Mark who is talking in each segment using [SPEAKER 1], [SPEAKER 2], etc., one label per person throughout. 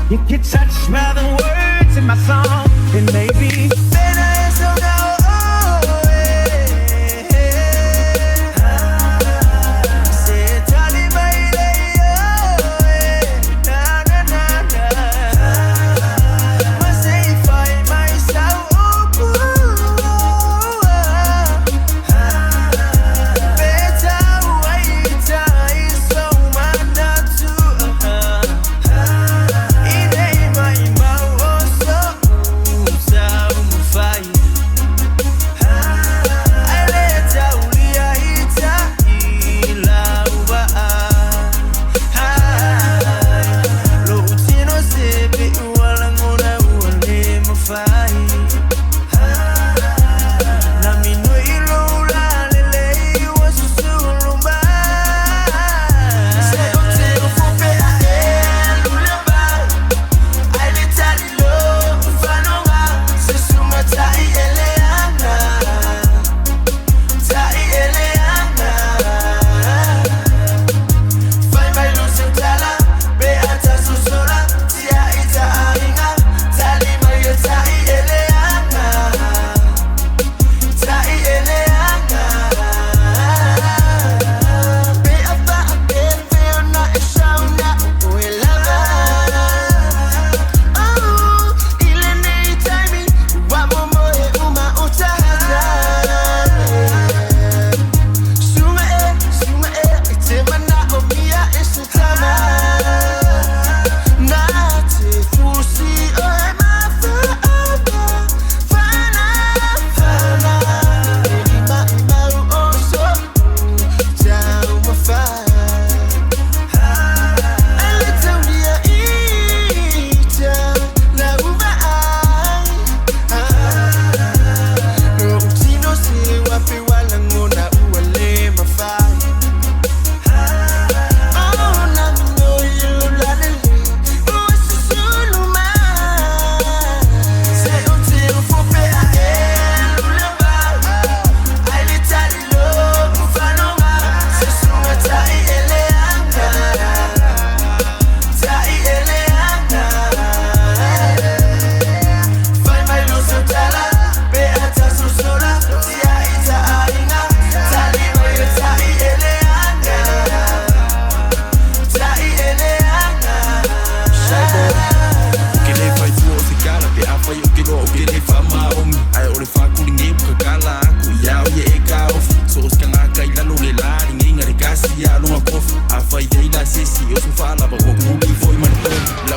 [SPEAKER 1] You get touched by the words in my song, and maybe better so now. Oh, say Tali baile, na na na na. Must say find myself, better wait, I so man not to.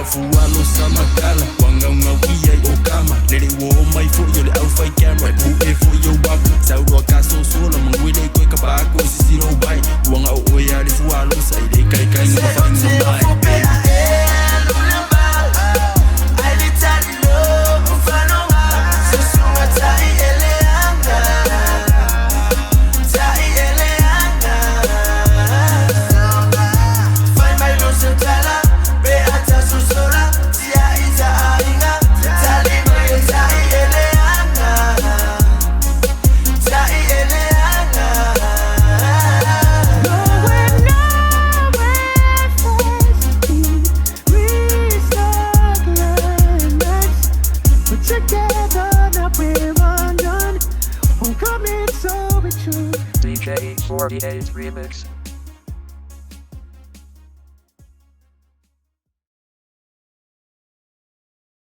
[SPEAKER 2] Fualo sama kala wanga ngawia okama lele wo mai fo yo le au fai camera pu e fo yo bak sau do kaso solo mangwile ko ka ba ko sisiro bai wanga o ya le fualo sai de kai kai no fa mai
[SPEAKER 3] DJ 48 Remix.